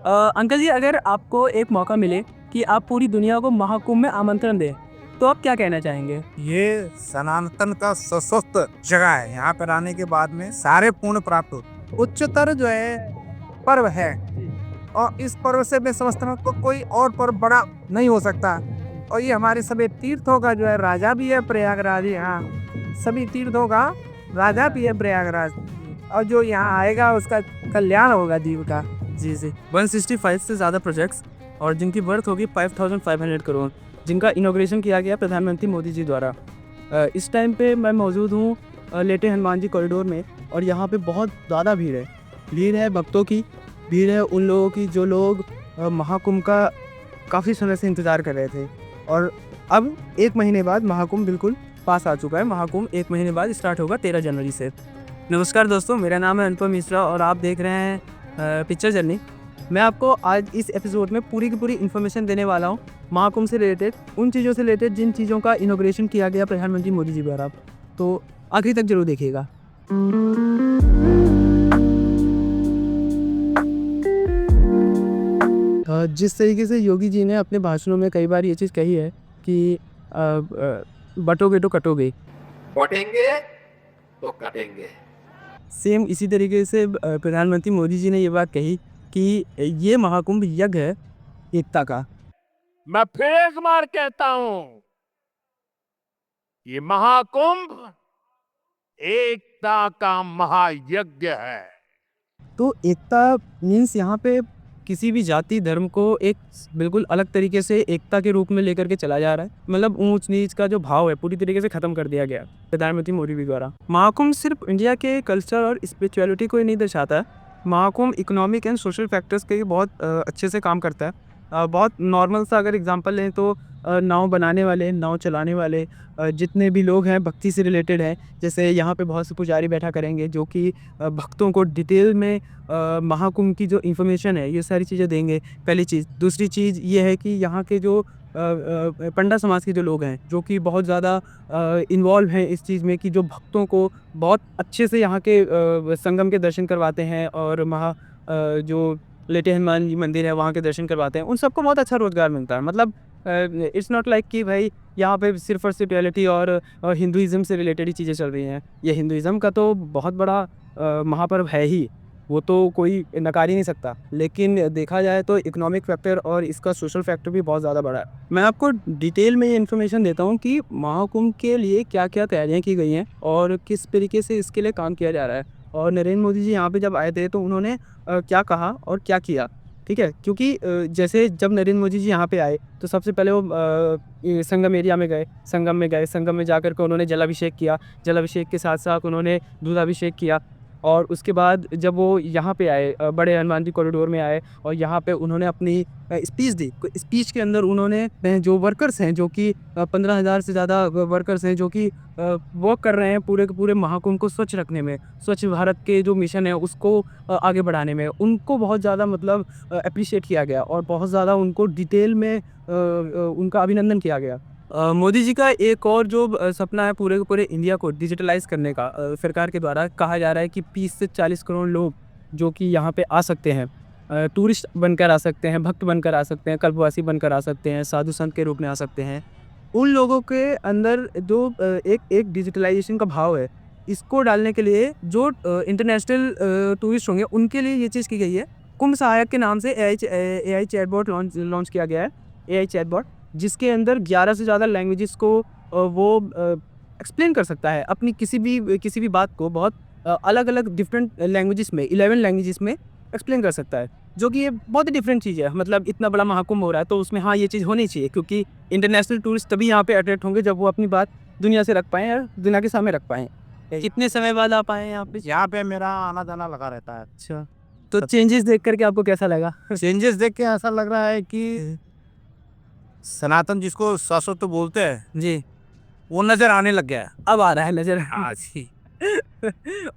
Uncle जी, अगर आपको एक मौका मिले कि आप पूरी दुनिया को महाकुंभ में आमंत्रण दें, तो आप क्या कहना चाहेंगे? ये सनातन का सशक्त जगह है। यहाँ पर आने के बाद में सारे पुण्य प्राप्त होते। उच्चतर जो है पर्व है, और इस पर्व से मैं समझता हूँ को कोई और पर्व बड़ा नहीं हो सकता। और ये हमारे सभी तीर्थों का जो है राजा भी है प्रयागराज। यहाँ सभी तीर्थों का राजा भी है प्रयागराज, और जो यहाँ आएगा उसका कल्याण होगा जीव का। जी जी, 165 से ज़्यादा प्रोजेक्ट्स और जिनकी वर्थ होगी 5500 करोड़, जिनका इनॉग्रेशन किया गया प्रधानमंत्री मोदी जी द्वारा। इस टाइम पे मैं मौजूद हूँ लेटे हनुमान जी कॉरिडोर में, और यहाँ पे बहुत ज़्यादा भीड़ है भक्तों की, भीड़ है उन लोगों की जो लोग महाकुंभ का काफ़ी समय से इंतज़ार कर रहे थे। और अब 1 महीने बाद महाकुंभ बिल्कुल पास आ चुका है। महाकुंभ 1 महीने बाद स्टार्ट होगा 13 जनवरी से। नमस्कार दोस्तों, मेरा नाम है अनुपम मिश्रा और आप देख रहे हैं पिक्चर जर्नी। मैं आपको आज इस एपिसोड में पूरी की पूरी इन्फॉर्मेशन देने वाला हूँ महाकुंभ से रिलेटेड, उन चीज़ों से रिलेटेड जिन चीज़ों का इनॉग्रेशन किया गया प्रधानमंत्री मोदी जी द्वारा। तो आखिरी तक जरूर देखिएगा। जिस तरीके से योगी जी ने अपने भाषणों में कई बार ये चीज़ कही है कि बटोगे तो कटोगे, बटेंगे तो कटेंगे। सेम इसी तरीके से प्रधानमंत्री मोदी जी ने ये बात कही कि ये महाकुंभ यज्ञ है एकता का। मैं फिर एक बार कहता हूं, ये महाकुंभ एकता का महायज्ञ है। तो एकता मीन्स यहाँ पे किसी भी जाति धर्म को एक बिल्कुल अलग तरीके से एकता के रूप में लेकर के चला जा रहा है। मतलब ऊंच नीच का जो भाव है पूरी तरीके से खत्म कर दिया गया प्रधानमंत्री मोदी जी द्वारा। महाकुंभ सिर्फ इंडिया के कल्चर और स्पिरिचुअलिटी को ही नहीं दर्शाता है, Mahakumbh economic and social factors के भी बहुत अच्छे से काम करता है। बहुत नॉर्मल सा अगर एग्जांपल लें तो नाव बनाने वाले, नाव चलाने वाले, जितने भी लोग हैं भक्ति से रिलेटेड हैं, जैसे यहाँ पे बहुत से पुजारी बैठा करेंगे जो कि भक्तों को डिटेल में महाकुंभ की जो इन्फॉर्मेशन है ये सारी चीज़ें देंगे। पहली चीज़। दूसरी चीज़ ये है कि यहाँ के जो पंडा समाज के जो लोग हैं जो कि बहुत ज़्यादा इन्वॉल्व हैं इस चीज़ में, कि जो भक्तों को बहुत अच्छे से यहाँ के संगम के दर्शन करवाते हैं और जो लेटे हनुमान जी मंदिर है वहाँ के दर्शन करवाते हैं, उन सबको बहुत अच्छा रोज़गार मिलता है। मतलब इट्स नॉट लाइक कि भाई यहाँ पे सिर्फ और स्पिरिचुअलिटी और हिंदुइज़्म से रिलेटेड ही चीज़ें चल रही हैं। ये हिंदुइज़्म का तो बहुत बड़ा महापर्व है ही, वो तो कोई नकार ही नहीं सकता। लेकिन देखा जाए तो इकोनॉमिक फैक्टर और इसका सोशल फैक्टर भी बहुत ज़्यादा बड़ा है। मैं आपको डिटेल में ये इन्फॉर्मेशन देता हूँ कि महाकुंभ के लिए क्या क्या तैयारियाँ की गई हैं और किस तरीके से इसके लिए काम किया जा रहा है। और नरेंद्र मोदी जी यहाँ पे जब आए थे तो उन्होंने क्या कहा और क्या किया, ठीक है। क्योंकि जैसे जब नरेंद्र मोदी जी यहाँ पे आए तो सबसे पहले वो ये संगम एरिया में गए, संगम में जाकर के उन्होंने जलाभिषेक किया। जलाभिषेक के साथ साथ उन्होंने दूधाभिषेक किया। और उसके बाद जब वो यहाँ पे आए बड़े हनुमान जी कॉरिडोर में आए और यहाँ पे उन्होंने अपनी स्पीच दी। स्पीच के अंदर उन्होंने जो वर्कर्स हैं, जो कि 15,000 से ज़्यादा वर्कर्स हैं जो कि वर्क कर रहे हैं पूरे के पूरे महाकुंभ को स्वच्छ रखने में, स्वच्छ भारत के जो मिशन है उसको आगे बढ़ाने में, उनको बहुत ज़्यादा मतलब अप्रिशिएट किया गया और बहुत ज़्यादा उनको डिटेल में उनका अभिनंदन किया गया। मोदी जी का एक और जो सपना है पूरे के पूरे इंडिया को डिजिटलाइज करने का, सरकार के द्वारा कहा जा रहा है कि 30 से 40 करोड़ लोग जो कि यहाँ पे आ सकते हैं, टूरिस्ट बनकर आ सकते हैं, भक्त बनकर आ सकते हैं, कल्पवासी बनकर आ सकते हैं, साधु संत के रूप में आ सकते हैं। उन लोगों के अंदर जो एक डिजिटलाइजेशन का भाव है, इसको डालने के लिए जो इंटरनेशनल टूरिस्ट होंगे उनके लिए ये चीज़ की गई है। कुंभ सहायक के नाम से AI चैटबॉट लॉन्च किया गया है, AI चैटबॉट, जिसके अंदर 11 से ज़्यादा लैंग्वेजेस को वो एक्सप्लेन कर सकता है अपनी किसी भी बात को बहुत अलग अलग डिफरेंट लैंग्वेजेस में, 11 लैंग्वेजेस में एक्सप्लेन कर सकता है, जो कि ये बहुत ही डिफरेंट चीज़ है। मतलब इतना बड़ा महाकुंभ हो रहा है तो उसमें हाँ ये चीज़ होनी चाहिए, क्योंकि इंटरनेशनल टूरिस्ट तभी यहाँ पे अट्रैक्ट होंगे जब वो अपनी बात दुनिया से रख पाएँ और दुनिया के सामने रख पाएँ। कितने समय बाद आप आए यहाँ पे? यहाँ पे मेरा आना जाना लगा रहता है। अच्छा, तो चेंजेस देख करके आपको कैसा लगा? चेंजेस देख के ऐसा लग रहा है कि सनातन जिसको शाश्वत बोलते हैं जी, वो नजर आने लग गया है। अब आ रहा है नज़र। हाँ जी।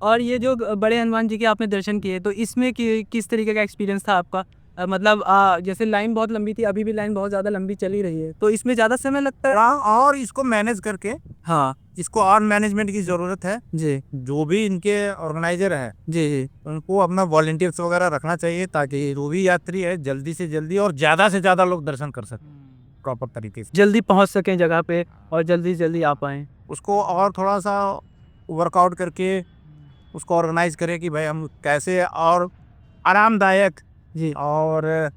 और ये जो बड़े हनुमान जी के आपने दर्शन किए तो इसमें किस तरीके का एक्सपीरियंस था आपका? मतलब जैसे लाइन बहुत लंबी थी, अभी भी लाइन बहुत ज़्यादा लंबी चली रही है, तो इसमें ज़्यादा समय लगता है? और इसको मैनेज करके, हाँ, इसको और मैनेजमेंट की जरूरत है। जी, जो भी इनके ऑर्गेनाइजर है जी, जी, उनको अपना वॉलंटियर्स वगैरह रखना चाहिए, ताकि जो भी यात्री है जल्दी से जल्दी और ज्यादा से ज्यादा लोग दर्शन कर सकें प्रॉपर तरीके से। जल्दी पहुँच सकें जगह पे और जल्दी से जल्दी आ पाएँ। उसको और थोड़ा सा वर्कआउट करके उसको ऑर्गेनाइज करें कि भाई हम कैसे और आरामदायक जी, और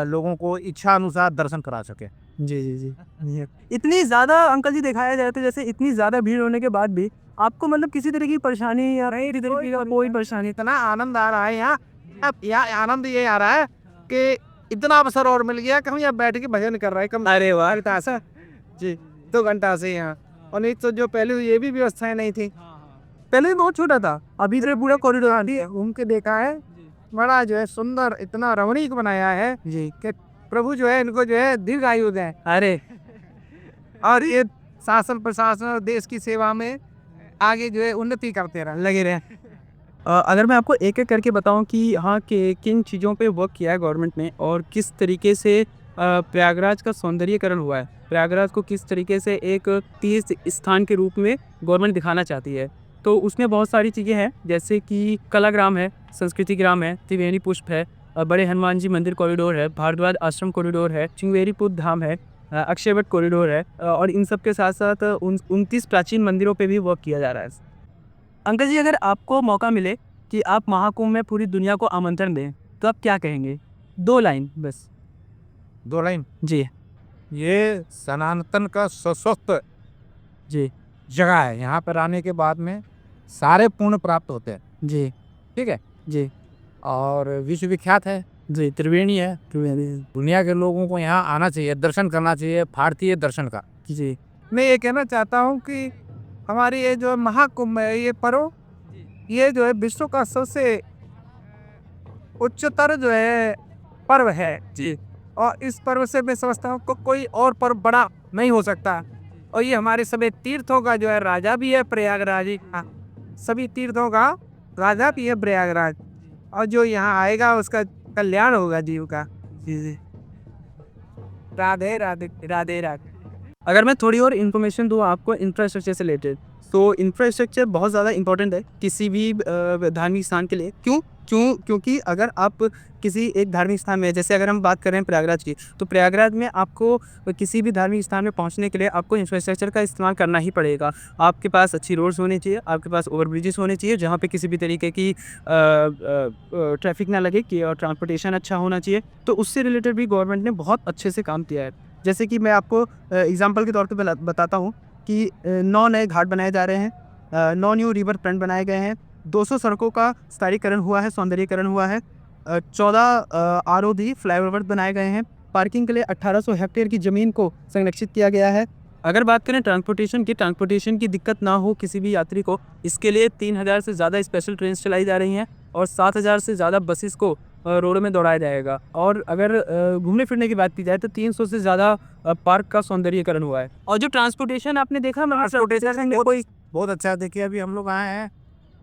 लोगों को इच्छा अनुसार दर्शन करा सके। जी, जी, जी। इतनी ज़्यादा अंकल जी दिखाया जाए तो जैसे इतनी ज़्यादा भीड़ होने के बाद भी आपको मतलब किसी तरह की परेशानी या किसी तरीके का कोई परेशानी? इतना आनंद आ रहा है यहाँ। अब यहाँ आनंद ये आ रहा है कि इतना अवसर और मिल गया कि हम यहाँ बैठ के भजन कर रहे हैं कम। अरे वाह! ऐसा जी 2 घंटा से यहाँ। और नहीं तो जो पहले ये भी व्यवस्थाएं नहीं थी। पहले भी बहुत छोटा था, अभी तो पूरा कॉरिडोर आ अभी घूम के देखा है, बड़ा जो है सुंदर इतना रमणीक बनाया है जी। कि प्रभु जो है इनको जो है दीर्घ आयु दें अरे! और ये शासन प्रशासन और देश की सेवा में आगे जो है उन्नति करते रहे, लगे रहे। अगर मैं आपको एक-एक करके बताऊँ कि यहाँ के किन चीज़ों पे वर्क किया है गवर्नमेंट ने और किस तरीके से प्रयागराज का सौंदर्यीकरण हुआ है, प्रयागराज को किस तरीके से एक तीर्थ स्थान के रूप में गवर्नमेंट दिखाना चाहती है। तो उसमें बहुत सारी चीज़ें हैं, जैसे कि कलाग्राम है, संस्कृति ग्राम है, त्रिवेणी पुष्प है, बड़े हनुमान जी मंदिर कॉरिडोर है, भारद्वाज आश्रम कॉरिडोर है, श्रृंगेरीपुर धाम है, अक्षयवट कॉरिडोर है, और इन सब के साथ-साथ 29 प्राचीन मंदिरों पे भी वर्क किया जा रहा है। अंकल जी, अगर आपको मौका मिले कि आप महाकुंभ में पूरी दुनिया को आमंत्रण दें, तो आप क्या कहेंगे? 2 लाइन बस। 2 लाइन। जी, ये सनातन का सशक्त जी, जगह है। यहाँ पर आने के बाद में सारे पुण्य प्राप्त होते हैं। जी, ठीक है। जी, और विश्व विख्यात है, जी, त्रिवेणी है। त्रिवेणी, दुनिया के लोगों को यहाँ आना चाहिए, दर्शन करना चाहिए, भारतीय दर्शन का। जी, मैं ये कहना चाहता हूँ कि हमारी ये जो महाकुंभ है, ये पर्व, ये जो है विश्व का सबसे उच्चतर जो है पर्व है। जी, और इस पर्व से मैं समझता हूँ को कोई और पर्व बड़ा नहीं हो सकता। और ये हमारे सभी तीर्थों का जो है राजा भी है प्रयागराज ही का। सभी तीर्थों का राजा भी है प्रयागराज। और जो यहाँ आएगा उसका कल्याण होगा जीव का। जी, जी। राधे राधे राधे राधे। अगर मैं थोड़ी और इन्फॉर्मेशन दूँ आपको इंफ्रास्ट्रक्चर से रिलेटेड, तो इंफ्रास्ट्रक्चर बहुत ज़्यादा इंपॉर्टेंट है किसी भी धार्मिक स्थान के लिए। क्योंकि अगर आप किसी एक धार्मिक स्थान में, जैसे अगर हम बात कर रहे हैं प्रयागराज की, तो प्रयागराज में आपको किसी भी धार्मिक स्थान में पहुंचने के लिए आपको इंफ्रास्ट्रक्चर का इस्तेमाल करना ही पड़ेगा। आपके पास अच्छी रोड्स होनी चाहिए, आपके पास ओवर ब्रिजेस होने चाहिए जहाँ पे किसी भी तरीके की ट्रैफिक ना लगे, कि और ट्रांसपोर्टेशन अच्छा होना चाहिए। तो उससे रिलेटेड भी गवर्नमेंट ने बहुत अच्छे से काम किया है। जैसे कि मैं आपको एग्जांपल के तौर पे बताता हूँ कि 9 नए घाट बनाए जा रहे हैं, 9 न्यू रिवर फ्रंट बनाए गए हैं, 200 सड़कों का स्तरीकरण हुआ है, सौंदर्यीकरण हुआ है, 14 आरओडी फ्लाईओवर बनाए गए हैं, पार्किंग के लिए 1800 हेक्टेयर की ज़मीन को संरक्षित किया गया है। अगर बात करें ट्रांसपोर्टेशन की दिक्कत ना हो किसी भी यात्री को, इसके लिए 3000 से ज़्यादा स्पेशल ट्रेन चलाई जा रही हैं और 7000 से ज़्यादा बसेस को रोड में दौड़ाया जाएगा। और अगर घूमने फिरने की बात की जाए तो 300 से ज़्यादा पार्क का सौंदर्यीकरण हुआ है। और जो ट्रांसपोर्टेशन आपने देखा, ट्रांसपोर्टेशन बहुत अच्छा है। देखिए अभी हम लोग आए हैं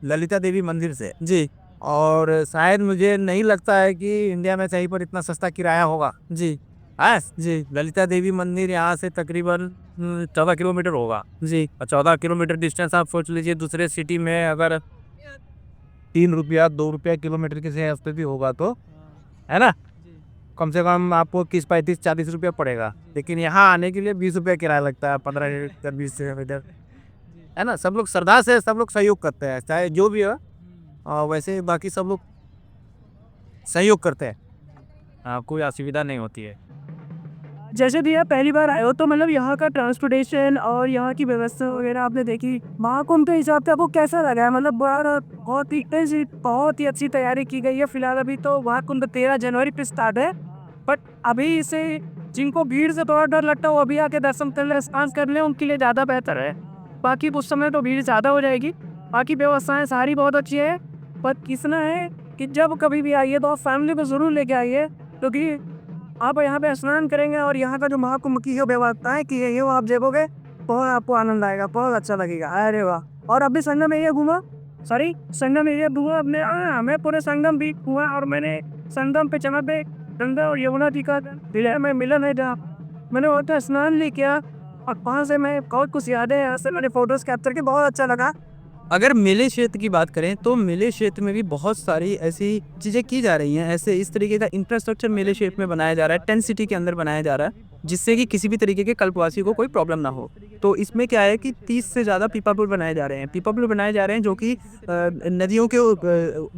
ललिता देवी मंदिर से, जी, और शायद मुझे नहीं लगता है कि इंडिया में कहीं पर इतना सस्ता किराया होगा। जी, जी, ललिता देवी मंदिर यहाँ से तकरीबन 14 किलोमीटर होगा। जी, और 14 किलोमीटर डिस्टेंस आप सोच लीजिए, दूसरे सिटी में अगर 3 रुपया 2 रुपया किलोमीटर के हिसाब से भी होगा तो, है ना, कम से कम आपको 30-35-40 रुपया पड़ेगा। लेकिन यहाँ आने के लिए 20 रुपया किराया लगता है, 15-20 किलोमीटर, है ना। सब लोग श्रद्धा से सब लोग सहयोग करते हैं, चाहे जो भी हो। वैसे बाकी सब लोग सहयोग करते हैं, कोई असुविधा नहीं होती है। जैसे भी आप पहली बार आए हो तो मतलब यहाँ का ट्रांसपोर्टेशन और यहाँ की व्यवस्था वगैरह आपने देखी, महाकुंभ के हिसाब से आपको कैसा लगा है? मतलब बहुत ही अच्छी तैयारी की गई है। फिलहाल अभी तो महाकुंभ 13 जनवरी पे स्टार्ट है, बट अभी इसे जिनको भीड़ से थोड़ा डर लगता है वो अभी आके दर्शन कर ले, स्नान कर ले, उनके लिए ज़्यादा बेहतर है। बाकी उस समय तो भीड़ ज़्यादा हो जाएगी। बाकी व्यवस्थाएँ सारी बहुत अच्छी है, पर किसना है कि जब कभी भी आइए तो आप फैमिली को ज़रूर लेके आइए, क्योंकि आप यहाँ पे स्नान करेंगे और यहाँ का जो महाकुंभ की जो व्यवस्थाएं की है, ये वो आप देखोगे, बहुत आपको आनंद आएगा, बहुत अच्छा लगेगा। अरे वाह! और अभी संगम एरिया घूमा, संगम एरिया घूमा अपने, मैं पूरे संगम भी घूमा और मैंने संगम पे जहाँ पे गंगा और यमुना जी का विलय में मिलन है, जहाँ मैंने वहाँ पे स्नान भी किया और वहाँ से मैं बहुत कुछ यादें हैं, यहाँ से मैंने फोटोज कैप्चर की, बहुत अच्छा लगा। अगर मेले क्षेत्र की बात करें तो मेले क्षेत्र में भी बहुत सारी ऐसी चीज़ें की जा रही हैं। ऐसे इस तरीके का इंफ्रास्ट्रक्चर मेले क्षेत्र में बनाया जा रहा है, 10 सिटी के अंदर बनाया जा रहा है, जिससे कि किसी भी तरीके के कल्पवासी को कोई प्रॉब्लम ना हो। तो इसमें क्या है कि 30 से ज़्यादा पीपा पुल बनाए जा रहे हैं। पीपा पुल बनाए जा रहे हैं जो कि नदियों के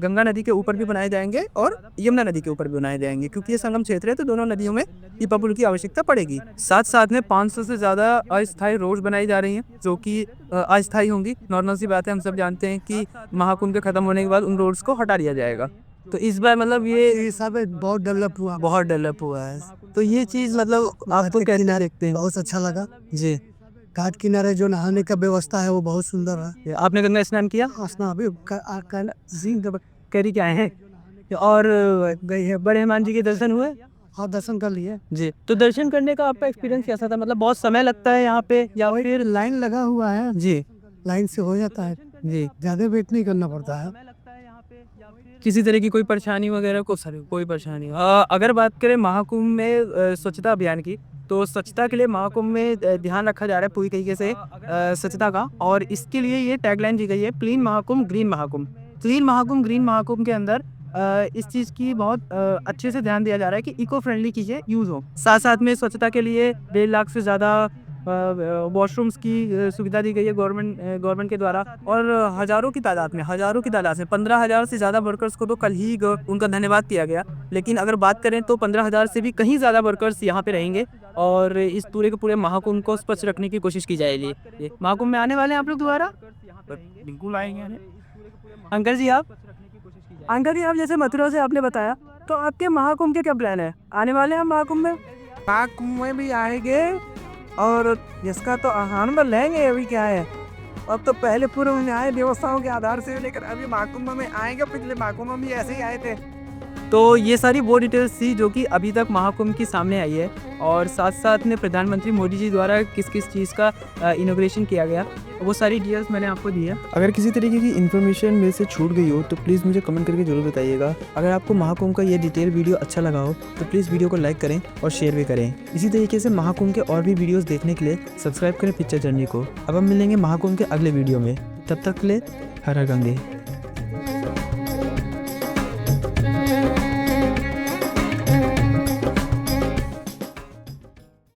गंगा नदी के ऊपर भी बनाए जाएंगे और यमुना नदी के ऊपर भी बनाए जाएंगे, क्योंकि ये संगम क्षेत्र है तो दोनों नदियों में पीपा पुल की आवश्यकता पड़ेगी। साथ साथ में 500 से ज़्यादा अस्थायी रोड बनाई जा रही हैं जो कि अस्थायी होंगी। नॉर्मल सी बात है, हम सब जानते हैं कि महाकुंभ के खत्म होने के बाद उन रोड्स को हटा दिया जाएगा। तो इस बार मतलब ये सब बहुत डेवलप हुआ है। तो ये चीज़ मतलब आपको कैसे देखते हैं? बहुत अच्छा लगा। जी, घाट किनारे जो नहाने का व्यवस्था है वो बहुत सुंदर है। आपने गंगा स्नान किया? स्नान अभी करी क्या है और गई है बड़े हनुमान जी के दर्शन हुए? हाँ, दर्शन कर लिए। जी, तो दर्शन करने का आपका एक्सपीरियंस कैसा था? मतलब बहुत समय लगता है यहाँ पे या फिर? लाइन लगा हुआ है, जी लाइन से हो जाता है, जी, ज्यादा वेट नहीं करना पड़ता है। किसी तरह की कोई परेशानी वगैरह कोई परेशानी अगर बात करें महाकुंभ में स्वच्छता अभियान की, तो स्वच्छता के लिए महाकुंभ में ध्यान रखा जा रहा है पूरी तरीके से स्वच्छता का, और इसके लिए ये टैगलाइन दी गई है, clean Mahakumbh green Mahakumbh. Clean Mahakumbh green Mahakumbh के अंदर इस चीज़ की बहुत अच्छे से ध्यान दिया जा रहा है कि इको फ्रेंडली चीज़ें यूज़ हो। साथ साथ में स्वच्छता के लिए 1.5 लाख से ज़्यादा वॉशरूम्स की सुविधा दी गई है गवर्नमेंट के द्वारा, और हज़ारों की तादाद में 15,000 से ज़्यादा वर्कर्स को तो कल ही उनका धन्यवाद किया गया। लेकिन अगर बात करें तो 15,000 से भी कहीं ज़्यादा वर्कर्स यहाँ पे रहेंगे और इस पूरे के पूरे महाकुंभ को स्वच्छ रखने की कोशिश की जाएगी। ये महाकुंभ में आने वाले हैं आप लोग दोबारा? बिल्कुल आएंगे। अंकल जी आप जैसे मथुरा से आपने बताया, तो आपके महाकुंभ के क्या प्लान है? आने वाले हैं महाकुंभ में? महाकुंभ में भी आएंगे और इसका तो आनंद लेंगे। अभी क्या है, अब तो पहले पूर्व में आए व्यवस्थाओं के आधार से लेकर अभी महाकुंभ में आएंगे। पिछले महाकुंभ में भी ऐसे ही आए थे। तो ये सारी वो डिटेल्स थी जो कि अभी तक महाकुंभ की सामने आई है, और साथ साथ में प्रधानमंत्री मोदी जी द्वारा किस किस चीज़ का इनॉग्रेशन किया गया, वो सारी डिटेल्स मैंने आपको दी है। अगर किसी तरीके की इन्फॉर्मेशन मेरे से छूट गई हो तो प्लीज़ मुझे कमेंट करके जरूर बताइएगा। अगर आपको महाकुंभ का ये डिटेल वीडियो अच्छा लगा हो तो प्लीज़ वीडियो को लाइक करें और शेयर भी करें। इसी तरीके से महाकुंभ के और भी वीडियोज़ देखने के लिए सब्सक्राइब करें पिक्चर जर्नी को। अब हम मिलेंगे महाकुंभ के अगले वीडियो में, तब तक के लिए हर हर गंगे।